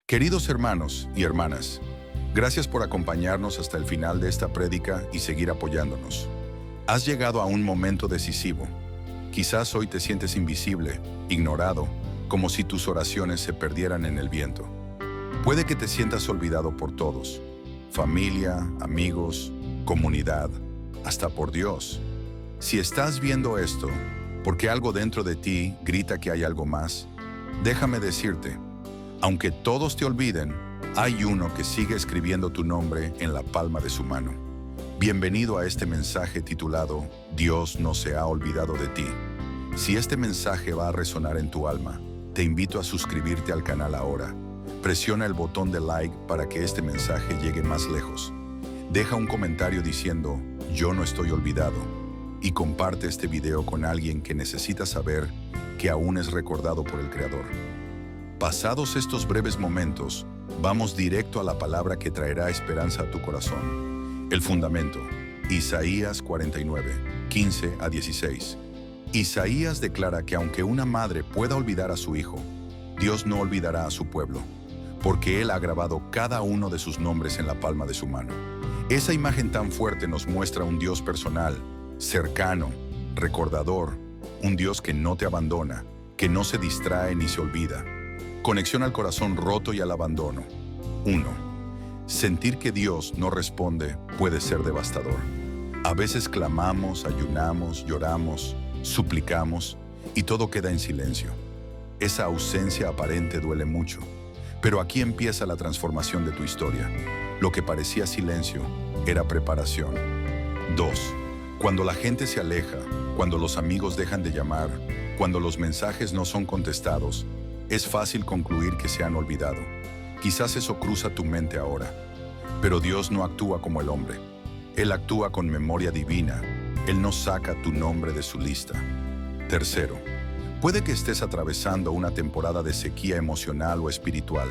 Queridos hermanos y hermanas, gracias por acompañarnos hasta el final de esta prédica y seguir apoyándonos. Has llegado a un momento decisivo. Quizás hoy te sientes invisible, ignorado, como si tus oraciones se perdieran en el viento. Puede que te sientas olvidado por todos, familia, amigos, comunidad, hasta por Dios. Si estás viendo esto, porque algo dentro de ti grita que hay algo más, déjame decirte, aunque todos te olviden, hay uno que sigue escribiendo tu nombre en la palma de su mano. Bienvenido a este mensaje titulado Dios no se ha olvidado de ti. Si este mensaje va a resonar en tu alma, te invito a suscribirte al canal ahora. Presiona el botón de like para que este mensaje llegue más lejos. Deja un comentario diciendo, yo no estoy olvidado, y comparte este video con alguien que necesita saber que aún es recordado por el Creador. Pasados estos breves momentos, vamos directo a la palabra que traerá esperanza a tu corazón. El fundamento, Isaías 49, 15 a 16. Isaías declara que aunque una madre pueda olvidar a su hijo, Dios no olvidará a su pueblo, porque Él ha grabado cada uno de sus nombres en la palma de su mano. Esa imagen tan fuerte nos muestra un Dios personal, cercano, recordador, un Dios que no te abandona, que no se distrae ni se olvida. Conexión al corazón roto y al abandono. 1. Sentir que Dios no responde puede ser devastador. A veces clamamos, ayunamos, lloramos, suplicamos y todo queda en silencio. Esa ausencia aparente duele mucho, pero aquí empieza la transformación de tu historia. Lo que parecía silencio era preparación. 2. Cuando la gente se aleja, cuando los amigos dejan de llamar, cuando los mensajes no son contestados, es fácil concluir que se han olvidado. Quizás eso cruza tu mente ahora. Pero Dios no actúa como el hombre. Él actúa con memoria divina. Él no saca tu nombre de su lista. 3. Puede que estés atravesando una temporada de sequía emocional o espiritual.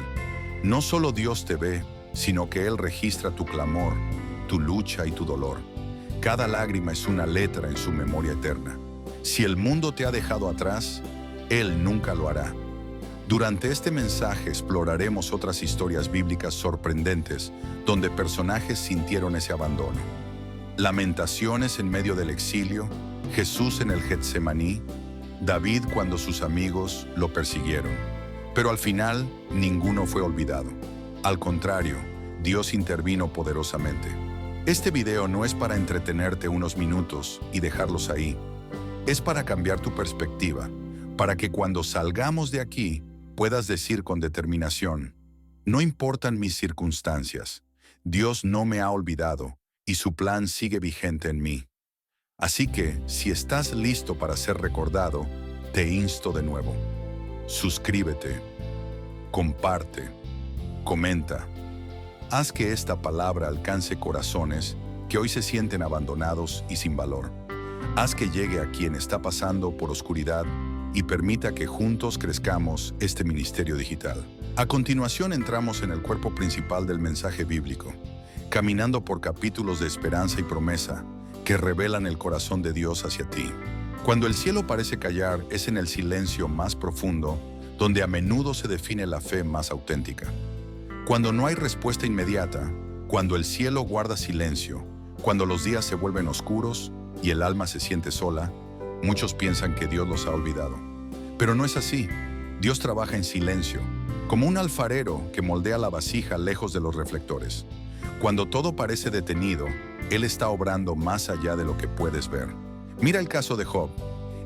No solo Dios te ve, sino que Él registra tu clamor, tu lucha y tu dolor. Cada lágrima es una letra en su memoria eterna. Si el mundo te ha dejado atrás, Él nunca lo hará. Durante este mensaje exploraremos otras historias bíblicas sorprendentes donde personajes sintieron ese abandono. Lamentaciones en medio del exilio, Jesús en el Getsemaní, David cuando sus amigos lo persiguieron. Pero al final, ninguno fue olvidado. Al contrario, Dios intervino poderosamente. Este video no es para entretenerte unos minutos y dejarlos ahí. Es para cambiar tu perspectiva, para que cuando salgamos de aquí, puedas decir con determinación, no importan mis circunstancias, Dios no me ha olvidado y su plan sigue vigente en mí. Así que, si estás listo para ser recordado, te insto de nuevo. Suscríbete, comparte, comenta. Haz que esta palabra alcance corazones que hoy se sienten abandonados y sin valor. Haz que llegue a quien está pasando por oscuridad y permita que juntos crezcamos este ministerio digital. A continuación entramos en el cuerpo principal del mensaje bíblico, caminando por capítulos de esperanza y promesa que revelan el corazón de Dios hacia ti. Cuando el cielo parece callar, es en el silencio más profundo donde a menudo se define la fe más auténtica. Cuando no hay respuesta inmediata, cuando el cielo guarda silencio, cuando los días se vuelven oscuros y el alma se siente sola, muchos piensan que Dios los ha olvidado. Pero no es así. Dios trabaja en silencio, como un alfarero que moldea la vasija lejos de los reflectores. Cuando todo parece detenido, Él está obrando más allá de lo que puedes ver. Mira el caso de Job.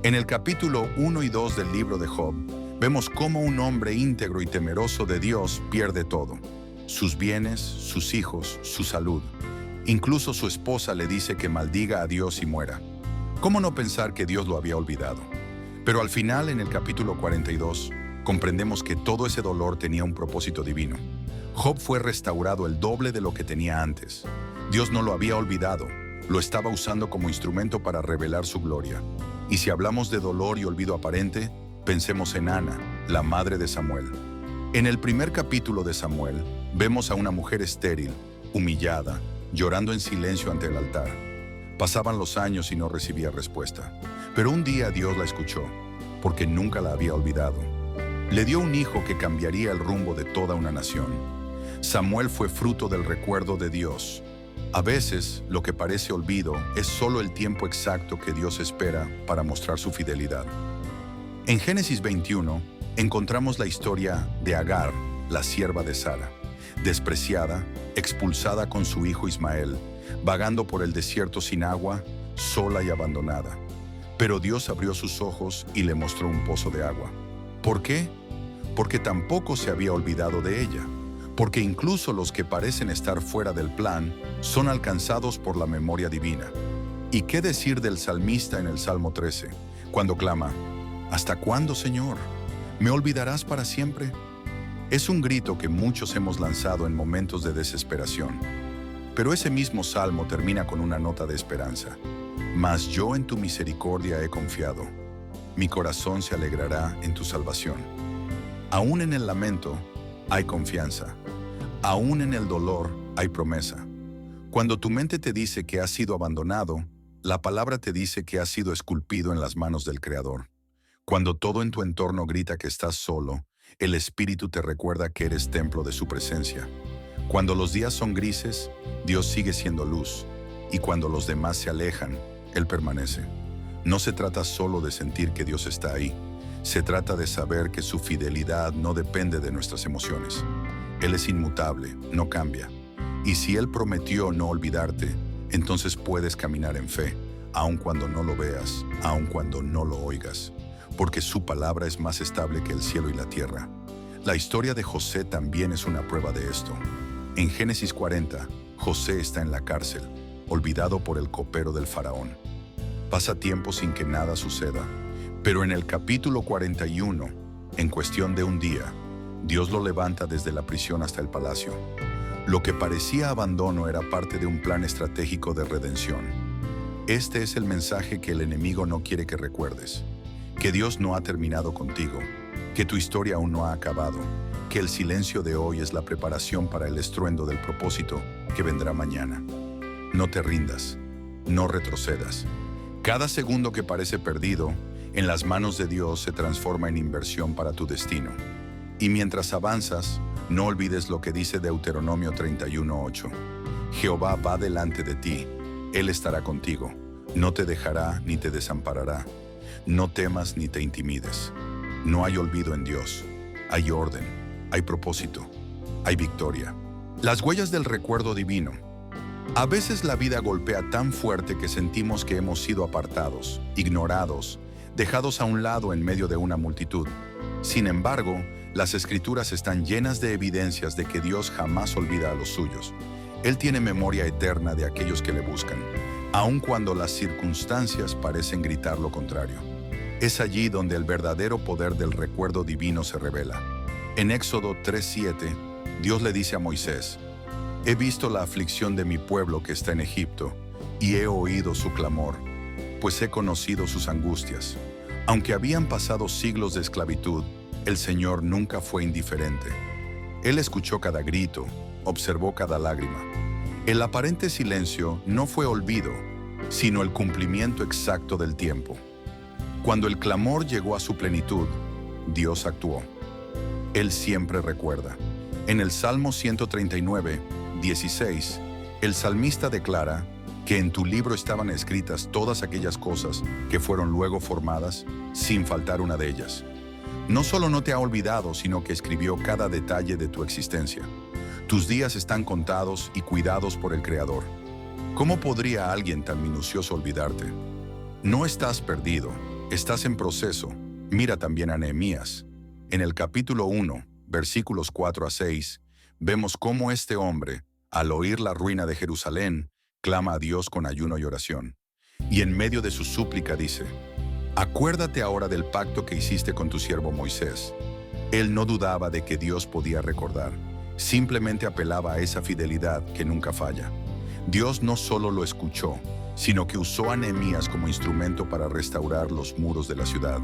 En el capítulo 1 y 2 del libro de Job, vemos cómo un hombre íntegro y temeroso de Dios pierde todo. Sus bienes, sus hijos, su salud. Incluso su esposa le dice que maldiga a Dios y muera. ¿Cómo no pensar que Dios lo había olvidado? Pero al final, en el capítulo 42, comprendemos que todo ese dolor tenía un propósito divino. Job fue restaurado el doble de lo que tenía antes. Dios no lo había olvidado, lo estaba usando como instrumento para revelar su gloria. Y si hablamos de dolor y olvido aparente, pensemos en Ana, la madre de Samuel. En el primer capítulo de Samuel, vemos a una mujer estéril, humillada, llorando en silencio ante el altar. Pasaban los años y no recibía respuesta. Pero un día Dios la escuchó, porque nunca la había olvidado. Le dio un hijo que cambiaría el rumbo de toda una nación. Samuel fue fruto del recuerdo de Dios. A veces, lo que parece olvido es solo el tiempo exacto que Dios espera para mostrar su fidelidad. En Génesis 21, encontramos la historia de Agar, la sierva de Sara, despreciada, expulsada con su hijo Ismael, vagando por el desierto sin agua, sola y abandonada. Pero Dios abrió sus ojos y le mostró un pozo de agua. ¿Por qué? Porque tampoco se había olvidado de ella. Porque incluso los que parecen estar fuera del plan son alcanzados por la memoria divina. ¿Y qué decir del salmista en el Salmo 13, cuando clama: ¿hasta cuándo, Señor? ¿Me olvidarás para siempre? Es un grito que muchos hemos lanzado en momentos de desesperación. Pero ese mismo salmo termina con una nota de esperanza. Mas yo en tu misericordia he confiado. Mi corazón se alegrará en tu salvación. Aún en el lamento hay confianza. Aún en el dolor hay promesa. Cuando tu mente te dice que has sido abandonado, la palabra te dice que has sido esculpido en las manos del Creador. Cuando todo en tu entorno grita que estás solo, el Espíritu te recuerda que eres templo de su presencia. Cuando los días son grises, Dios sigue siendo luz. Y cuando los demás se alejan, Él permanece. No se trata solo de sentir que Dios está ahí. Se trata de saber que su fidelidad no depende de nuestras emociones. Él es inmutable, no cambia. Y si Él prometió no olvidarte, entonces puedes caminar en fe, aun cuando no lo veas, aun cuando no lo oigas, porque su palabra es más estable que el cielo y la tierra. La historia de José también es una prueba de esto. En Génesis 40, José está en la cárcel, olvidado por el copero del faraón. Pasa tiempo sin que nada suceda, pero en el capítulo 41, en cuestión de un día, Dios lo levanta desde la prisión hasta el palacio. Lo que parecía abandono era parte de un plan estratégico de redención. Este es el mensaje que el enemigo no quiere que recuerdes: que Dios no ha terminado contigo, que tu historia aún no ha acabado, que el silencio de hoy es la preparación para el estruendo del propósito que vendrá mañana. No te rindas, no retrocedas. Cada segundo que parece perdido, en las manos de Dios se transforma en inversión para tu destino. Y mientras avanzas, no olvides lo que dice Deuteronomio 31:8. Jehová va delante de ti, Él estará contigo, no te dejará ni te desamparará. No temas ni te intimides. No hay olvido en Dios. Hay orden, hay propósito, hay victoria. Las huellas del recuerdo divino. A veces la vida golpea tan fuerte que sentimos que hemos sido apartados, ignorados, dejados a un lado en medio de una multitud. Sin embargo, las Escrituras están llenas de evidencias de que Dios jamás olvida a los suyos. Él tiene memoria eterna de aquellos que le buscan, aun cuando las circunstancias parecen gritar lo contrario. Es allí donde el verdadero poder del recuerdo divino se revela. En Éxodo 3:7, Dios le dice a Moisés: He visto la aflicción de mi pueblo que está en Egipto, y he oído su clamor, pues he conocido sus angustias. Aunque habían pasado siglos de esclavitud, el Señor nunca fue indiferente. Él escuchó cada grito, observó cada lágrima. El aparente silencio no fue olvido, sino el cumplimiento exacto del tiempo. Cuando el clamor llegó a su plenitud, Dios actuó. Él siempre recuerda. En el Salmo 139:16, el salmista declara que en tu libro estaban escritas todas aquellas cosas que fueron luego formadas, sin faltar una de ellas. No solo no te ha olvidado, sino que escribió cada detalle de tu existencia. Tus días están contados y cuidados por el Creador. ¿Cómo podría alguien tan minucioso olvidarte? No estás perdido, estás en proceso. Mira también a Nehemías. En el capítulo 1, versículos 4-6, vemos cómo este hombre, al oír la ruina de Jerusalén, clama a Dios con ayuno y oración. Y en medio de su súplica dice: Acuérdate ahora del pacto que hiciste con tu siervo Moisés. Él no dudaba de que Dios podía recordar, simplemente apelaba a esa fidelidad que nunca falla. Dios no solo lo escuchó, sino que usó a Nehemías como instrumento para restaurar los muros de la ciudad.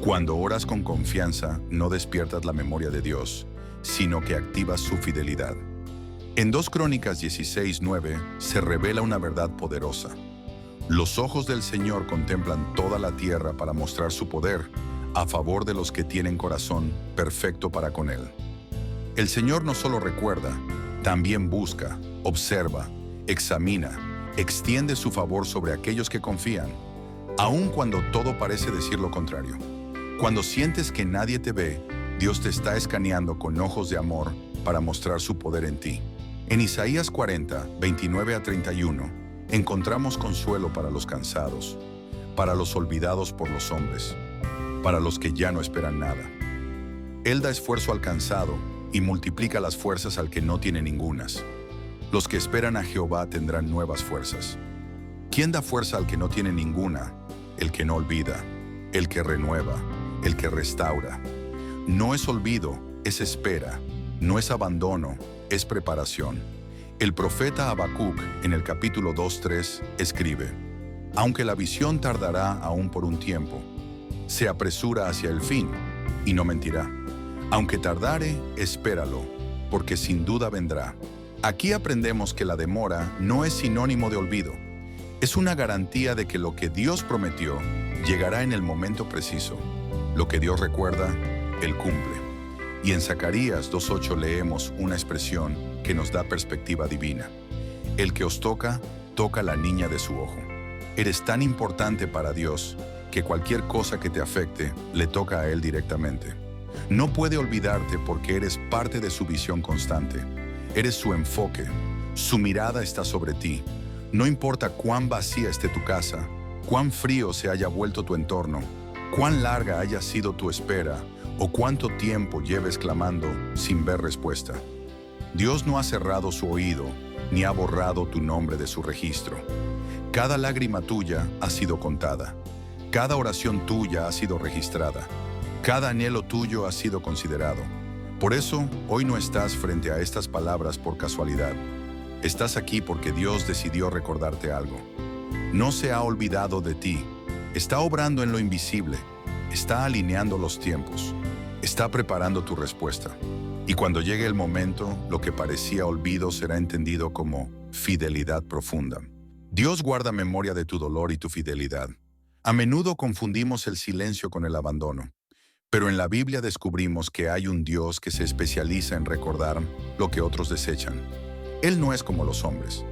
Cuando oras con confianza, no despiertas la memoria de Dios, sino que activas su fidelidad. En 2 Crónicas 16:9 se revela una verdad poderosa. Los ojos del Señor contemplan toda la tierra para mostrar su poder, a favor de los que tienen corazón perfecto para con Él. El Señor no solo recuerda, también busca, observa, examina, extiende su favor sobre aquellos que confían, aun cuando todo parece decir lo contrario. Cuando sientes que nadie te ve, Dios te está escaneando con ojos de amor para mostrar su poder en ti. En Isaías 40, 29 a 31, encontramos consuelo para los cansados, para los olvidados por los hombres, para los que ya no esperan nada. Él da esfuerzo al cansado y multiplica las fuerzas al que no tiene ningunas. Los que esperan a Jehová tendrán nuevas fuerzas. ¿Quién da fuerza al que no tiene ninguna? El que no olvida, el que renueva, el que restaura. No es olvido, es espera. No es abandono, es preparación. El profeta Habacuc, en el capítulo 2:3, escribe: aunque la visión tardará aún por un tiempo, se apresura hacia el fin, y no mentirá. Aunque tardare, espéralo, porque sin duda vendrá. Aquí aprendemos que la demora no es sinónimo de olvido. Es una garantía de que lo que Dios prometió llegará en el momento preciso. Lo que Dios recuerda, Él cumple. Y en Zacarías 2:8 leemos una expresión que nos da perspectiva divina. El que os toca, toca la niña de su ojo. Eres tan importante para Dios que cualquier cosa que te afecte le toca a Él directamente. No puede olvidarte porque eres parte de su visión constante. Eres su enfoque. Su mirada está sobre ti. No importa cuán vacía esté tu casa, cuán frío se haya vuelto tu entorno, cuán larga haya sido tu espera o cuánto tiempo lleves clamando sin ver respuesta. Dios no ha cerrado su oído ni ha borrado tu nombre de su registro. Cada lágrima tuya ha sido contada. Cada oración tuya ha sido registrada. Cada anhelo tuyo ha sido considerado. Por eso, hoy no estás frente a estas palabras por casualidad. Estás aquí porque Dios decidió recordarte algo. No se ha olvidado de ti. Está obrando en lo invisible. Está alineando los tiempos. Está preparando tu respuesta. Y cuando llegue el momento, lo que parecía olvido será entendido como fidelidad profunda. Dios guarda memoria de tu dolor y tu fidelidad. A menudo confundimos el silencio con el abandono. Pero en la Biblia descubrimos que hay un Dios que se especializa en recordar lo que otros desechan. Él no es como los hombres.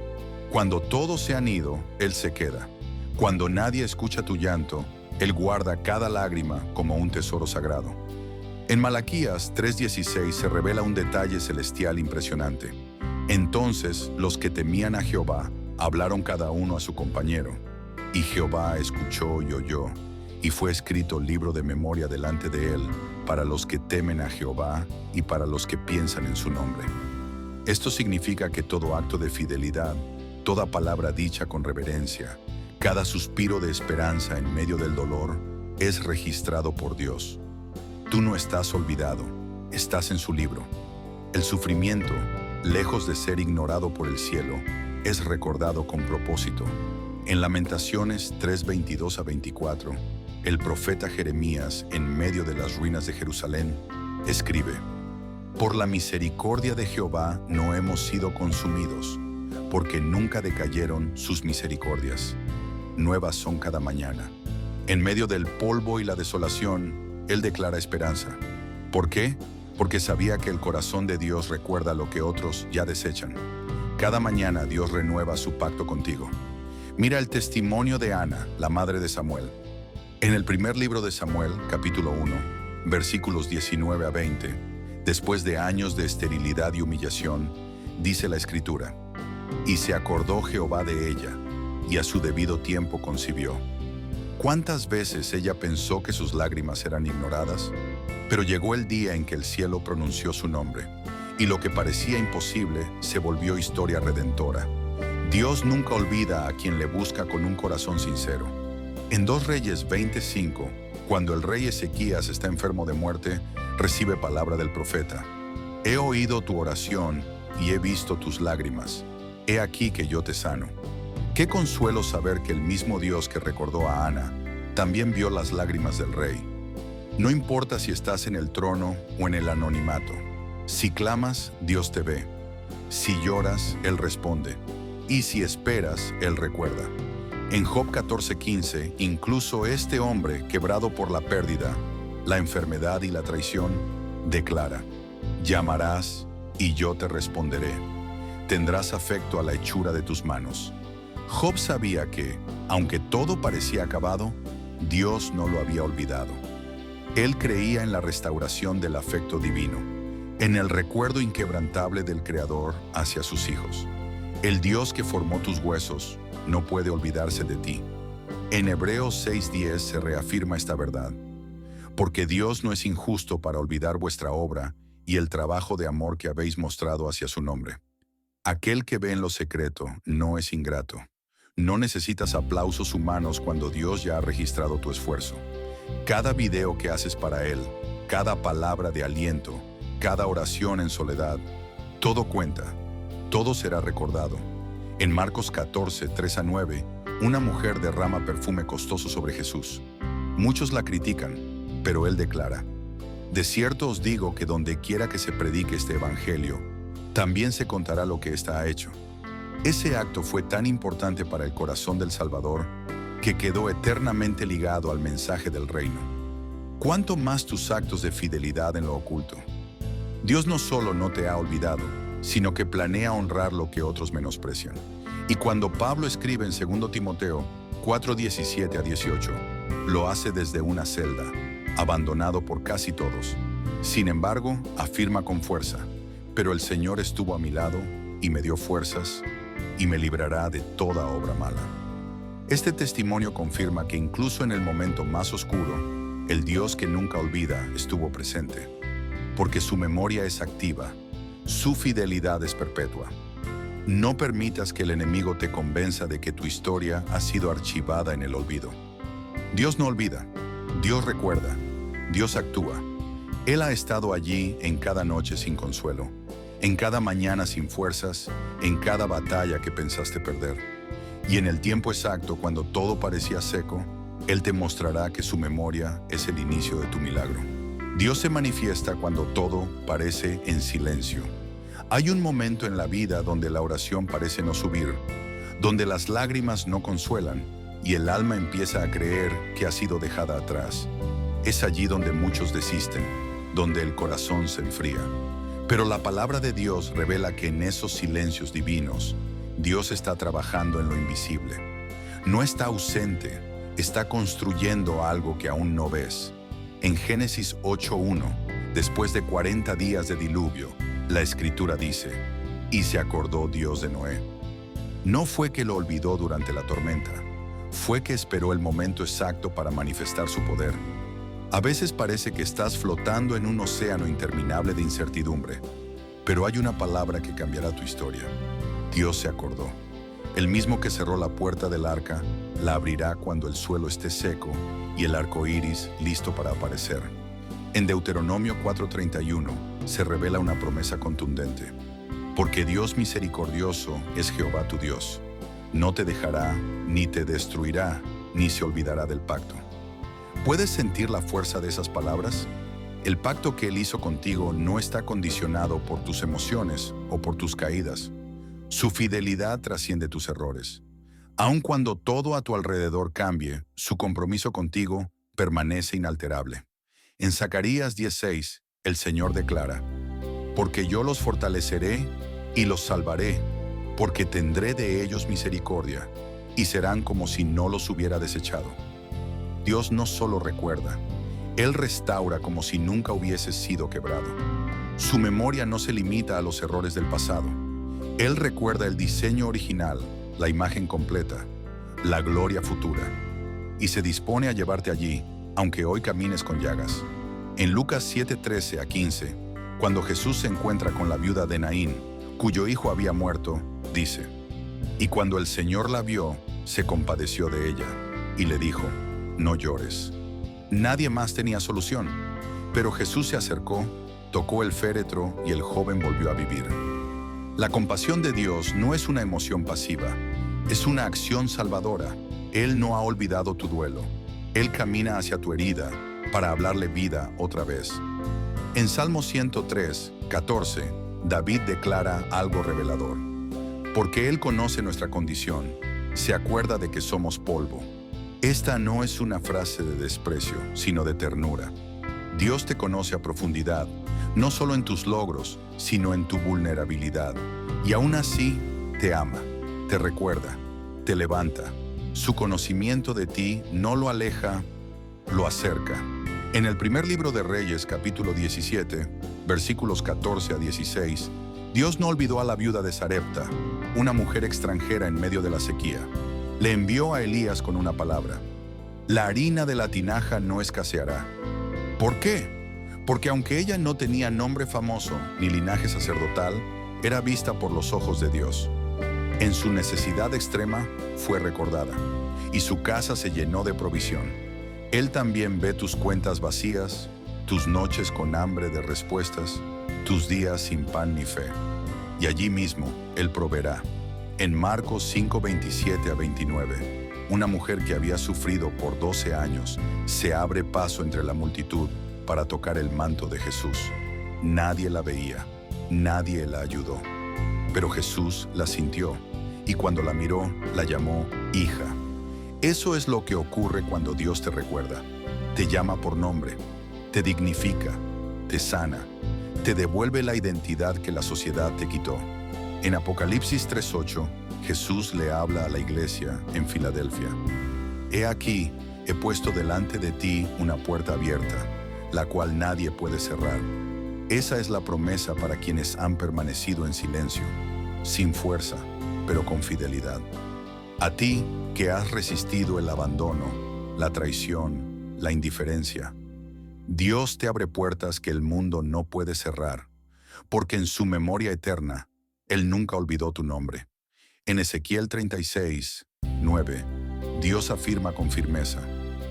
Cuando todos se han ido, Él se queda. Cuando nadie escucha tu llanto, Él guarda cada lágrima como un tesoro sagrado. En Malaquías 3:16 se revela un detalle celestial impresionante. Entonces los que temían a Jehová hablaron cada uno a su compañero, y Jehová escuchó y oyó, y fue escrito libro de memoria delante de Él para los que temen a Jehová y para los que piensan en su nombre. Esto significa que todo acto de fidelidad, toda palabra dicha con reverencia, cada suspiro de esperanza en medio del dolor, es registrado por Dios. Tú no estás olvidado, estás en su libro. El sufrimiento, lejos de ser ignorado por el cielo, es recordado con propósito. En Lamentaciones 3:22 a 24, el profeta Jeremías, en medio de las ruinas de Jerusalén, escribe: por la misericordia de Jehová no hemos sido consumidos, porque nunca decayeron sus misericordias. Nuevas son cada mañana. En medio del polvo y la desolación, Él declara esperanza. ¿Por qué? Porque sabía que el corazón de Dios recuerda lo que otros ya desechan. Cada mañana Dios renueva su pacto contigo. Mira el testimonio de Ana, la madre de Samuel. En el primer libro de Samuel, capítulo 1, versículos 19 a 20, después de años de esterilidad y humillación, dice la Escritura: y se acordó Jehová de ella, y a su debido tiempo concibió. ¿Cuántas veces ella pensó que sus lágrimas eran ignoradas? Pero llegó el día en que el cielo pronunció su nombre, y lo que parecía imposible se volvió historia redentora. Dios nunca olvida a quien le busca con un corazón sincero. En 2 Reyes 25, cuando el rey Ezequías está enfermo de muerte, recibe palabra del profeta: he oído tu oración y he visto tus lágrimas. He aquí que yo te sano. Qué consuelo saber que el mismo Dios que recordó a Ana también vio las lágrimas del rey. No importa si estás en el trono o en el anonimato. Si clamas, Dios te ve. Si lloras, Él responde. Y si esperas, Él recuerda. En Job 14:15, incluso este hombre, quebrado por la pérdida, la enfermedad y la traición, declara: llamarás y yo te responderé. Tendrás afecto a la hechura de tus manos. Job sabía que, aunque todo parecía acabado, Dios no lo había olvidado. Él creía en la restauración del afecto divino, en el recuerdo inquebrantable del Creador hacia sus hijos. El Dios que formó tus huesos no puede olvidarse de ti. En Hebreos 6:10 se reafirma esta verdad: porque Dios no es injusto para olvidar vuestra obra y el trabajo de amor que habéis mostrado hacia su nombre. Aquel que ve en lo secreto no es ingrato. No necesitas aplausos humanos cuando Dios ya ha registrado tu esfuerzo. Cada video que haces para Él, cada palabra de aliento, cada oración en soledad, todo cuenta, todo será recordado. En Marcos 14, 3-9, una mujer derrama perfume costoso sobre Jesús. Muchos la critican, pero Él declara: de cierto os digo que donde quiera que se predique este evangelio, también se contará lo que ésta ha hecho. Ese acto fue tan importante para el corazón del Salvador que quedó eternamente ligado al mensaje del reino. ¿Cuánto más tus actos de fidelidad en lo oculto? Dios no solo no te ha olvidado, sino que planea honrar lo que otros menosprecian. Y cuando Pablo escribe en 2 Timoteo 4:17-18, lo hace desde una celda, abandonado por casi todos. Sin embargo, afirma con fuerza: pero el Señor estuvo a mi lado y me dio fuerzas y me librará de toda obra mala. Este testimonio confirma que incluso en el momento más oscuro, el Dios que nunca olvida estuvo presente, porque su memoria es activa, su fidelidad es perpetua. No permitas que el enemigo te convenza de que tu historia ha sido archivada en el olvido. Dios no olvida, Dios recuerda, Dios actúa. Él ha estado allí en cada noche sin consuelo, en cada mañana sin fuerzas, en cada batalla que pensaste perder. Y en el tiempo exacto, cuando todo parecía seco, Él te mostrará que su memoria es el inicio de tu milagro. Dios se manifiesta cuando todo parece en silencio. Hay un momento en la vida donde la oración parece no subir, donde las lágrimas no consuelan y el alma empieza a creer que ha sido dejada atrás. Es allí donde muchos desisten, donde el corazón se enfría. Pero la palabra de Dios revela que en esos silencios divinos, Dios está trabajando en lo invisible. No está ausente, está construyendo algo que aún no ves. En Génesis 8:1, después de 40 días de diluvio, la Escritura dice: y se acordó Dios de Noé. No fue que lo olvidó durante la tormenta, fue que esperó el momento exacto para manifestar su poder. A veces parece que estás flotando en un océano interminable de incertidumbre, pero hay una palabra que cambiará tu historia. Dios se acordó. El mismo que cerró la puerta del arca, la abrirá cuando el suelo esté seco y el arco iris listo para aparecer. En Deuteronomio 4:31 se revela una promesa contundente: porque Dios misericordioso es Jehová tu Dios. No te dejará, ni te destruirá, ni se olvidará del pacto. ¿Puedes sentir la fuerza de esas palabras? El pacto que Él hizo contigo no está condicionado por tus emociones o por tus caídas. Su fidelidad trasciende tus errores. Aun cuando todo a tu alrededor cambie, su compromiso contigo permanece inalterable. En Zacarías 10:6, el Señor declara: porque yo los fortaleceré y los salvaré, porque tendré de ellos misericordia, y serán como si no los hubiera desechado. Dios no solo recuerda, Él restaura como si nunca hubiese sido quebrado. Su memoria no se limita a los errores del pasado. Él recuerda el diseño original, la imagen completa, la gloria futura, y se dispone a llevarte allí, aunque hoy camines con llagas. En Lucas 7:13-15, cuando Jesús se encuentra con la viuda de Naín, cuyo hijo había muerto, dice: y cuando el Señor la vio, se compadeció de ella, y le dijo: no llores. Nadie más tenía solución, pero Jesús se acercó, tocó el féretro y el joven volvió a vivir. La compasión de Dios no es una emoción pasiva, es una acción salvadora. Él no ha olvidado tu duelo. Él camina hacia tu herida para hablarle vida otra vez. En Salmo 103:14, David declara algo revelador: porque Él conoce nuestra condición, se acuerda de que somos polvo. Esta no es una frase de desprecio, sino de ternura. Dios te conoce a profundidad, no solo en tus logros, sino en tu vulnerabilidad. Y aún así, te ama, te recuerda, te levanta. Su conocimiento de ti no lo aleja, lo acerca. En el primer libro de Reyes, capítulo 17, versículos 14 a 16, Dios no olvidó a la viuda de Sarepta, una mujer extranjera en medio de la sequía. Le envió a Elías con una palabra: la harina de la tinaja no escaseará. ¿Por qué? Porque aunque ella no tenía nombre famoso ni linaje sacerdotal, era vista por los ojos de Dios. En su necesidad extrema fue recordada, y su casa se llenó de provisión. Él también ve tus cuentas vacías, tus noches con hambre de respuestas, tus días sin pan ni fe. Y allí mismo Él proveerá. En Marcos 5:27 a 29, una mujer que había sufrido por 12 años se abre paso entre la multitud para tocar el manto de Jesús. Nadie la veía, nadie la ayudó. Pero Jesús la sintió, y cuando la miró, la llamó hija. Eso es lo que ocurre cuando Dios te recuerda. Te llama por nombre, te dignifica, te sana, te devuelve la identidad que la sociedad te quitó. En Apocalipsis 3:8, Jesús le habla a la iglesia en Filadelfia: He aquí, he puesto delante de ti una puerta abierta, la cual nadie puede cerrar. Esa es la promesa para quienes han permanecido en silencio, sin fuerza, pero con fidelidad. A ti que has resistido el abandono, la traición, la indiferencia, Dios te abre puertas que el mundo no puede cerrar, porque en su memoria eterna, Él nunca olvidó tu nombre. En Ezequiel 36:9, Dios afirma con firmeza: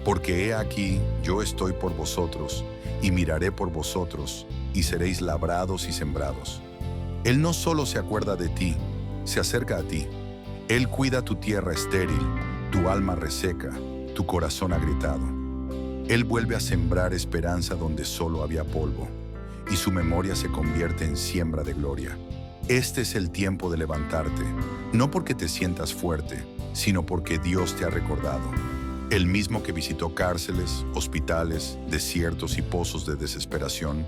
porque he aquí, yo estoy por vosotros, y miraré por vosotros, y seréis labrados y sembrados. Él no solo se acuerda de ti, se acerca a ti. Él cuida tu tierra estéril, tu alma reseca, tu corazón agrietado. Él vuelve a sembrar esperanza donde solo había polvo, y su memoria se convierte en siembra de gloria. Este es el tiempo de levantarte, no porque te sientas fuerte, sino porque Dios te ha recordado. El mismo que visitó cárceles, hospitales, desiertos y pozos de desesperación,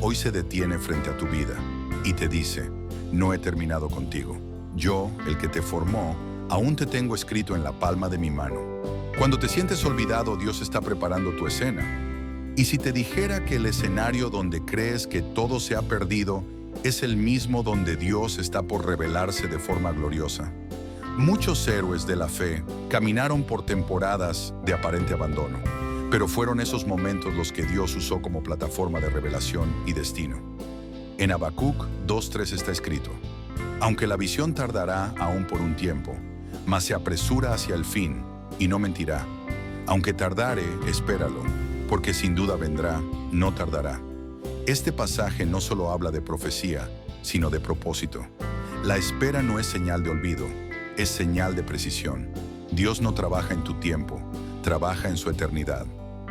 hoy se detiene frente a tu vida y te dice: no he terminado contigo. Yo, el que te formó, aún te tengo escrito en la palma de mi mano. Cuando te sientes olvidado, Dios está preparando tu escena. Y si te dijera que el escenario donde crees que todo se ha perdido es el mismo donde Dios está por revelarse de forma gloriosa. Muchos héroes de la fe caminaron por temporadas de aparente abandono, pero fueron esos momentos los que Dios usó como plataforma de revelación y destino. En Habacuc 2:3 está escrito: aunque la visión tardará aún por un tiempo, mas se apresura hacia el fin, y no mentirá. Aunque tardare, espéralo, porque sin duda vendrá, no tardará. Este pasaje no solo habla de profecía, sino de propósito. La espera no es señal de olvido, es señal de precisión. Dios no trabaja en tu tiempo, trabaja en su eternidad.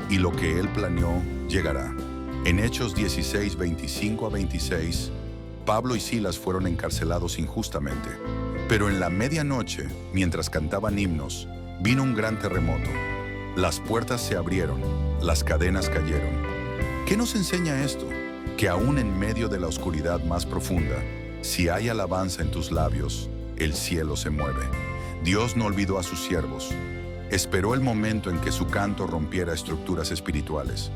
Y lo que Él planeó, llegará. En Hechos 16:25 a 26, Pablo y Silas fueron encarcelados injustamente. Pero en la medianoche, mientras cantaban himnos, vino un gran terremoto. Las puertas se abrieron, las cadenas cayeron. ¿Qué nos enseña esto? Que aún en medio de la oscuridad más profunda, si hay alabanza en tus labios, el cielo se mueve. Dios no olvidó a sus siervos. Esperó el momento en que su canto rompiera estructuras espirituales.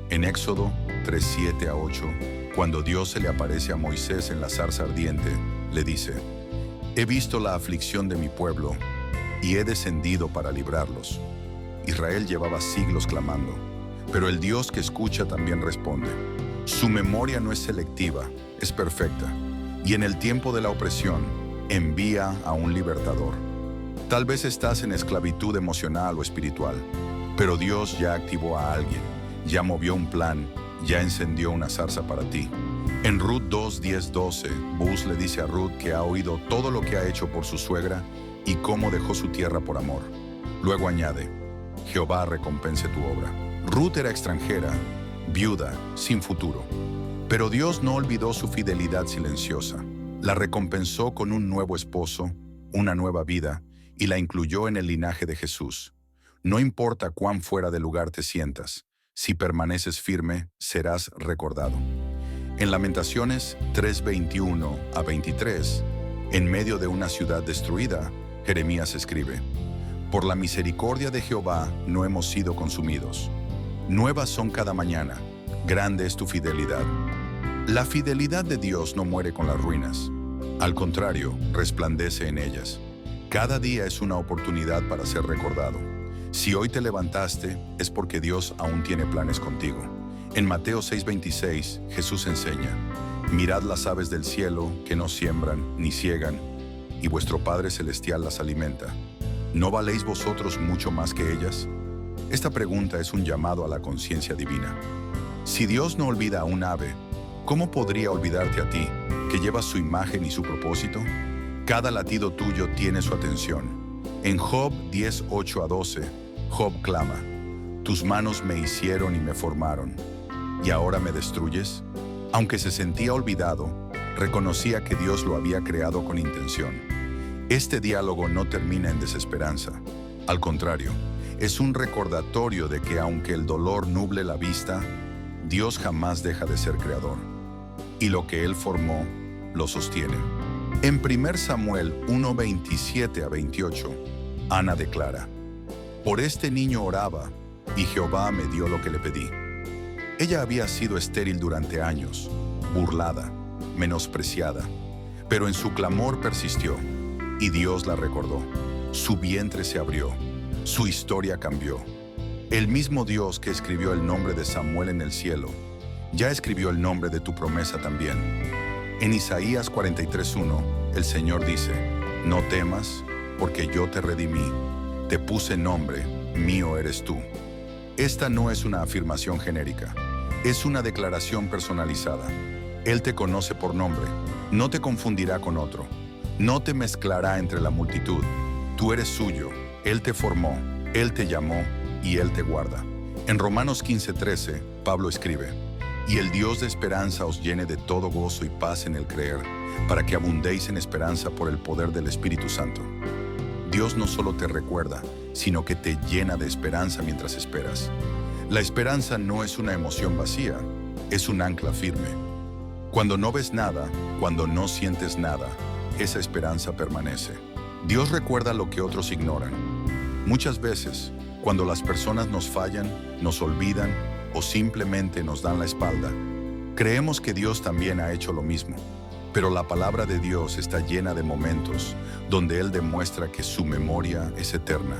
En Éxodo 3:7 a 8, cuando Dios se le aparece a Moisés en la zarza ardiente, le dice: he visto la aflicción de mi pueblo y he descendido para librarlos. Israel llevaba siglos clamando, pero el Dios que escucha también responde. Su memoria no es selectiva, es perfecta, y en el tiempo de la opresión envía a un libertador. Tal vez estás en esclavitud emocional o espiritual, pero Dios ya activó a alguien, ya movió un plan, ya encendió una zarza para ti. En Ruth 2:10-12, Booz le dice a Ruth que ha oído todo lo que ha hecho por su suegra y cómo dejó su tierra por amor. Luego añade: Jehová recompense tu obra. Ruth era extranjera, viuda, sin futuro. Pero Dios no olvidó su fidelidad silenciosa. La recompensó con un nuevo esposo, una nueva vida, y la incluyó en el linaje de Jesús. No importa cuán fuera de lugar te sientas, Si permaneces firme, serás recordado. En Lamentaciones 3:21 a 23, en medio de una ciudad destruida, Jeremías escribe: Por la misericordia de Jehová no hemos sido consumidos. Nuevas son cada mañana, grande es tu fidelidad. La fidelidad de Dios no muere con las ruinas. Al contrario, resplandece en ellas. Cada día es una oportunidad para ser recordado. Si hoy te levantaste, es porque Dios aún tiene planes contigo. En Mateo 6:26, Jesús enseña: Mirad las aves del cielo, que no siembran ni siegan, y vuestro Padre Celestial las alimenta. ¿No valéis vosotros mucho más que ellas? Esta pregunta es un llamado a la conciencia divina. Si Dios no olvida a un ave, ¿cómo podría olvidarte a ti, que llevas su imagen y su propósito? Cada latido tuyo tiene su atención. En Job 10:8 a 12, Job clama: Tus manos me hicieron y me formaron, ¿y ahora me destruyes? Aunque se sentía olvidado, reconocía que Dios lo había creado con intención. Este diálogo no termina en desesperanza. Al contrario, es un recordatorio de que aunque el dolor nuble la vista, Dios jamás deja de ser creador. Y lo que Él formó, lo sostiene. En 1 Samuel 1:27 a 28, Ana declara: Por este niño oraba, y Jehová me dio lo que le pedí. Ella había sido estéril durante años, burlada, menospreciada, pero en su clamor persistió, y Dios la recordó. Su vientre se abrió, su historia cambió. El mismo Dios que escribió el nombre de Samuel en el cielo, ya escribió el nombre de tu promesa también. En Isaías 43:1, el Señor dice: No temas, porque yo te redimí, te puse nombre, mío eres tú. Esta no es una afirmación genérica, es una declaración personalizada. Él te conoce por nombre, no te confundirá con otro, no te mezclará entre la multitud. Tú eres suyo, Él te formó, Él te llamó y Él te guarda. En Romanos 15:13, Pablo escribe: Y el Dios de esperanza os llene de todo gozo y paz en el creer, para que abundéis en esperanza por el poder del Espíritu Santo. Dios no solo te recuerda, sino que te llena de esperanza mientras esperas. La esperanza no es una emoción vacía, es un ancla firme. Cuando no ves nada, cuando no sientes nada, esa esperanza permanece. Dios recuerda lo que otros ignoran. Muchas veces, cuando las personas nos fallan, nos olvidan o simplemente nos dan la espalda, creemos que Dios también ha hecho lo mismo. Pero la palabra de Dios está llena de momentos donde Él demuestra que su memoria es eterna,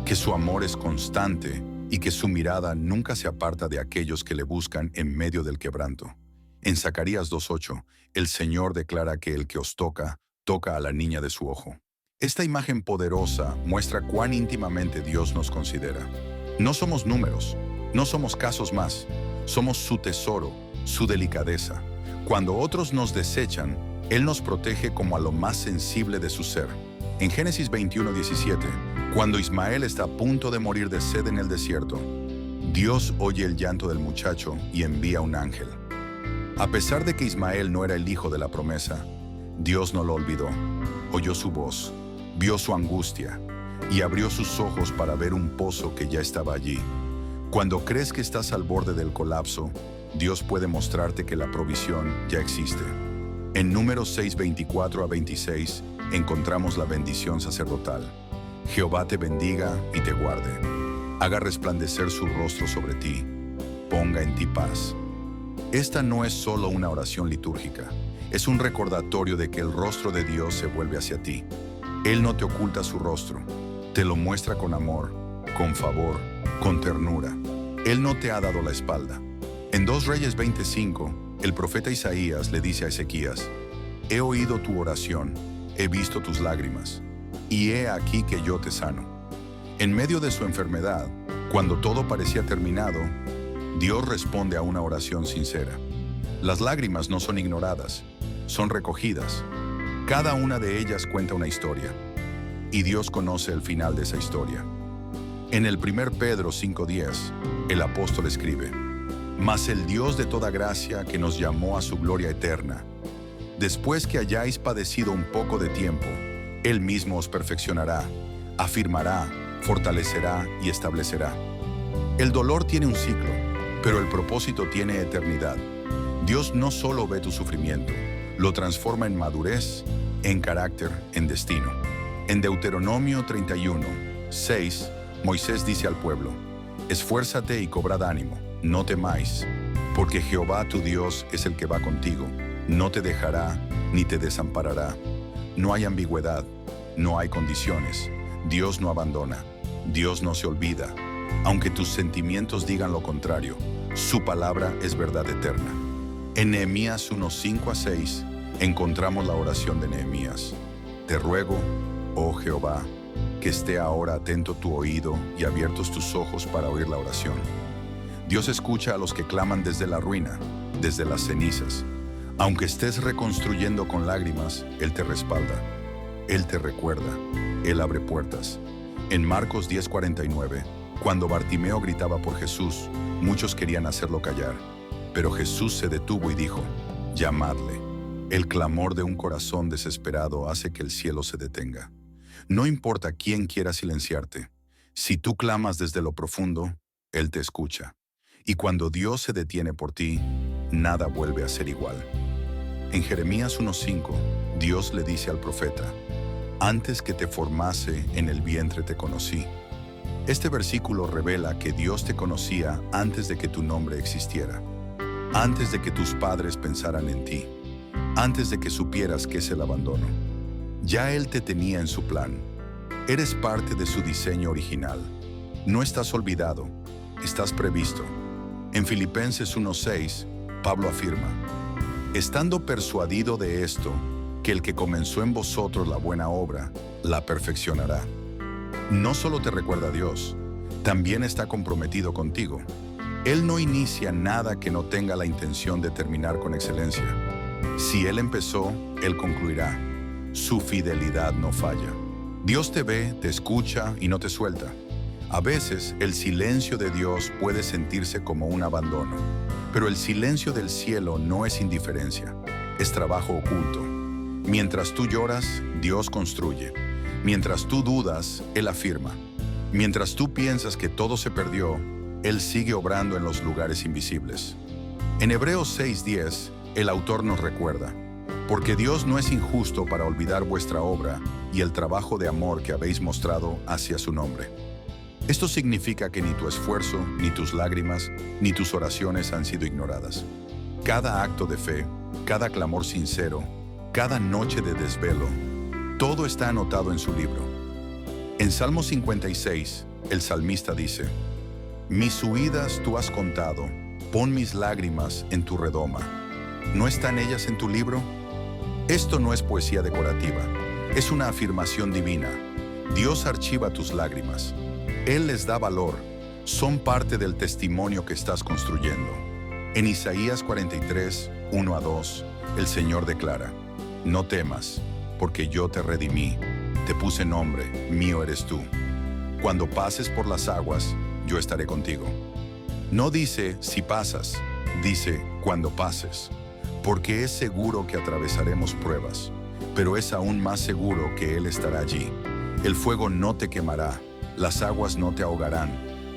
que su amor es constante y que su mirada nunca se aparta de aquellos que le buscan en medio del quebranto. En Zacarías 2:8, el Señor declara que el que os toca, toca a la niña de su ojo. Esta imagen poderosa muestra cuán íntimamente Dios nos considera. No somos números, no somos casos más, somos su tesoro, su delicadeza. Cuando otros nos desechan, Él nos protege como a lo más sensible de su ser. En Génesis 21:17, cuando Ismael está a punto de morir de sed en el desierto, Dios oye el llanto del muchacho y envía un ángel. A pesar de que Ismael no era el hijo de la promesa, Dios no lo olvidó. Oyó su voz, vio su angustia y abrió sus ojos para ver un pozo que ya estaba allí. Cuando crees que estás al borde del colapso, Dios puede mostrarte que la provisión ya existe. En Números 6:24 a 26 encontramos la bendición sacerdotal. Jehová te bendiga y te guarde. Haga resplandecer su rostro sobre ti. Ponga en ti paz. Esta no es solo una oración litúrgica. Es un recordatorio de que el rostro de Dios se vuelve hacia ti. Él no te oculta su rostro. Te lo muestra con amor, con favor, con ternura. Él no te ha dado la espalda. En 2 Reyes 25, el profeta Isaías le dice a Ezequías: He oído tu oración, he visto tus lágrimas, y he aquí que yo te sano. En medio de su enfermedad, cuando todo parecía terminado, Dios responde a una oración sincera. Las lágrimas no son ignoradas, son recogidas. Cada una de ellas cuenta una historia, y Dios conoce el final de esa historia. En el 1 Pedro 5:10, el apóstol escribe: Mas el Dios de toda gracia, que nos llamó a su gloria eterna, después que hayáis padecido un poco de tiempo, Él mismo os perfeccionará, afirmará, fortalecerá y establecerá. El dolor tiene un ciclo, pero el propósito tiene eternidad. Dios no solo ve tu sufrimiento, lo transforma en madurez, en carácter, en destino. En Deuteronomio 31, 6, Moisés dice al pueblo: esfuérzate y cobrad ánimo, no temáis, porque Jehová tu Dios es el que va contigo, no te dejará ni te desamparará. No hay ambigüedad, no hay condiciones. Dios no abandona, Dios no se olvida. Aunque tus sentimientos digan lo contrario, su palabra es verdad eterna. En Nehemías 1, 5 a 6 encontramos la oración de Nehemías. Te ruego, oh Jehová, que esté ahora atento tu oído y abiertos tus ojos para oír la oración. Dios escucha a los que claman desde la ruina, desde las cenizas. Aunque estés reconstruyendo con lágrimas, Él te respalda, Él te recuerda, Él abre puertas. En Marcos 10:49, cuando Bartimeo gritaba por Jesús, muchos querían hacerlo callar, pero Jesús se detuvo y dijo: llamadle. El clamor de un corazón desesperado hace que el cielo se detenga. No importa quién quiera silenciarte, si tú clamas desde lo profundo, Él te escucha. Y cuando Dios se detiene por ti, nada vuelve a ser igual. En Jeremías 1:5, Dios le dice al profeta: antes que te formase en el vientre te conocí. Este versículo revela que Dios te conocía antes de que tu nombre existiera, antes de que tus padres pensaran en ti, antes de que supieras qué es el abandono. Ya Él te tenía en su plan. Eres parte de su diseño original. No estás olvidado, estás previsto. En Filipenses 1:6, Pablo afirma: estando persuadido de esto, que el que comenzó en vosotros la buena obra, la perfeccionará. No solo te recuerda a Dios, también está comprometido contigo. Él no inicia nada que no tenga la intención de terminar con excelencia. Si Él empezó, Él concluirá. Su fidelidad no falla. Dios te ve, te escucha y no te suelta. A veces, el silencio de Dios puede sentirse como un abandono, pero el silencio del cielo no es indiferencia, es trabajo oculto. Mientras tú lloras, Dios construye. Mientras tú dudas, Él afirma. Mientras tú piensas que todo se perdió, Él sigue obrando en los lugares invisibles. En Hebreos 6:10, el autor nos recuerda: porque Dios no es injusto para olvidar vuestra obra y el trabajo de amor que habéis mostrado hacia su nombre. Esto significa que ni tu esfuerzo, ni tus lágrimas, ni tus oraciones han sido ignoradas. Cada acto de fe, cada clamor sincero, cada noche de desvelo, todo está anotado en su libro. En Salmo 56, el salmista dice: mis huidas tú has contado, pon mis lágrimas en tu redoma. ¿No están ellas en tu libro? Esto no es poesía decorativa, es una afirmación divina. Dios archiva tus lágrimas. Él les da valor, son parte del testimonio que estás construyendo. En Isaías 43, 1 a 2, el Señor declara: no temas, porque yo te redimí, te puse nombre, mío eres tú. Cuando pases por las aguas, yo estaré contigo. No dice si pasas, dice cuando pases, porque es seguro que atravesaremos pruebas, pero es aún más seguro que Él estará allí. El fuego no te quemará, las aguas no te ahogarán,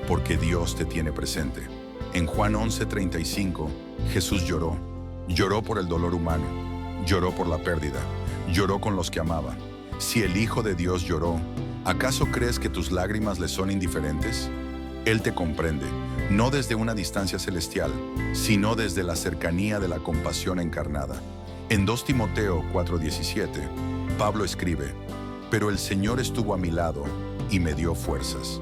porque Dios te tiene presente. En Juan 11:35, Jesús lloró. Lloró por el dolor humano, lloró por la pérdida, lloró con los que amaba. Si el Hijo de Dios lloró, ¿acaso crees que tus lágrimas le son indiferentes? Él te comprende, no desde una distancia celestial, sino desde la cercanía de la compasión encarnada. En 2 Timoteo 4:17, Pablo escribe: pero el Señor estuvo a mi lado y me dio fuerzas.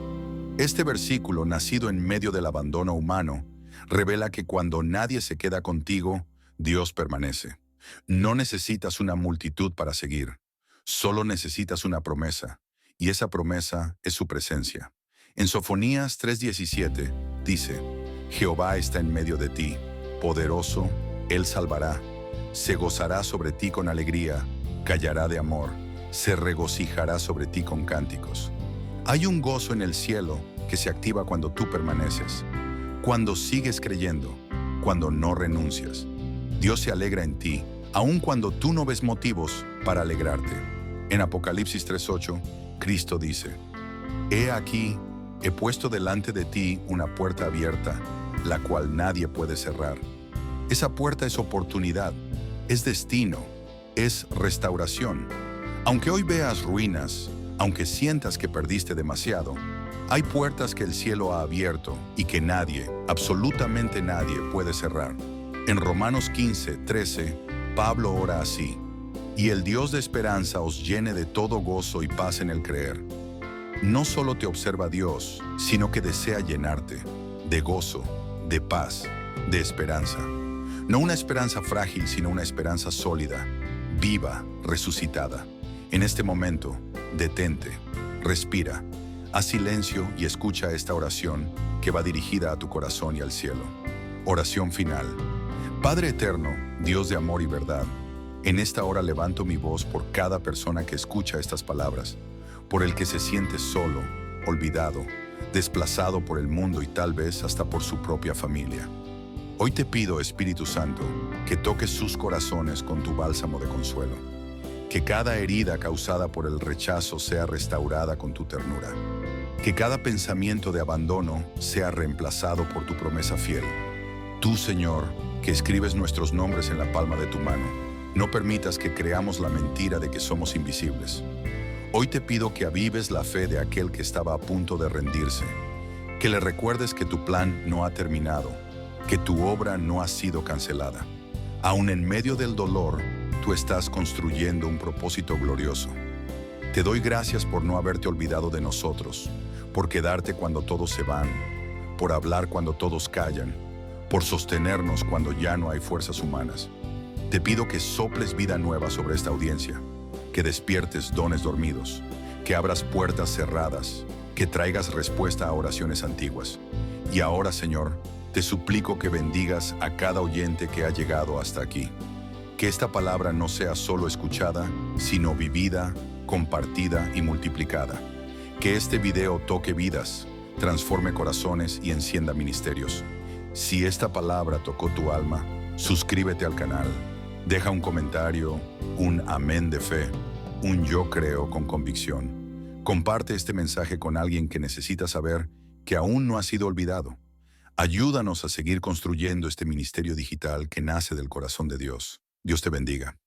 Este versículo, nacido en medio del abandono humano, revela que cuando nadie se queda contigo, Dios permanece. No necesitas una multitud para seguir, solo necesitas una promesa, y esa promesa es su presencia. En Sofonías 3:17 dice: Jehová está en medio de ti, poderoso, Él salvará. Se gozará sobre ti con alegría, callará de amor, se regocijará sobre ti con cánticos. Hay un gozo en el cielo que se activa cuando tú permaneces, cuando sigues creyendo, cuando no renuncias. Dios se alegra en ti, aun cuando tú no ves motivos para alegrarte. En Apocalipsis 3:8, Cristo dice: He aquí, he puesto delante de ti una puerta abierta, la cual nadie puede cerrar. Esa puerta es oportunidad, es destino, es restauración. Aunque hoy veas ruinas, aunque sientas que perdiste demasiado, hay puertas que el cielo ha abierto y que nadie, absolutamente nadie, puede cerrar. En Romanos 15:13, Pablo ora así: y el Dios de esperanza os llene de todo gozo y paz en el creer. No solo te observa Dios, sino que desea llenarte de gozo, de paz, de esperanza. No una esperanza frágil, sino una esperanza sólida, viva, resucitada. En este momento, detente, respira, haz silencio y escucha esta oración que va dirigida a tu corazón y al cielo. Oración final. Padre eterno, Dios de amor y verdad, en esta hora levanto mi voz por cada persona que escucha estas palabras, por el que se siente solo, olvidado, desplazado por el mundo y tal vez hasta por su propia familia. Hoy te pido, Espíritu Santo, que toques sus corazones con tu bálsamo de consuelo, que cada herida causada por el rechazo sea restaurada con tu ternura, que cada pensamiento de abandono sea reemplazado por tu promesa fiel. Tú, Señor, que escribes nuestros nombres en la palma de tu mano, no permitas que creamos la mentira de que somos invisibles. Hoy te pido que avives la fe de aquel que estaba a punto de rendirse, que le recuerdes que tu plan no ha terminado, que tu obra no ha sido cancelada. Aún en medio del dolor, tú estás construyendo un propósito glorioso. Te doy gracias por no haberte olvidado de nosotros, por quedarte cuando todos se van, por hablar cuando todos callan, por sostenernos cuando ya no hay fuerzas humanas. Te pido que soples vida nueva sobre esta audiencia, que despiertes dones dormidos, que abras puertas cerradas, que traigas respuesta a oraciones antiguas. Y ahora, Señor, te suplico que bendigas a cada oyente que ha llegado hasta aquí. Que esta palabra no sea solo escuchada, sino vivida, compartida y multiplicada. Que este video toque vidas, transforme corazones y encienda ministerios. Si esta palabra tocó tu alma, suscríbete al canal. Deja un comentario, un amén de fe, un yo creo con convicción. Comparte este mensaje con alguien que necesita saber que aún no ha sido olvidado. Ayúdanos a seguir construyendo este ministerio digital que nace del corazón de Dios. Dios te bendiga.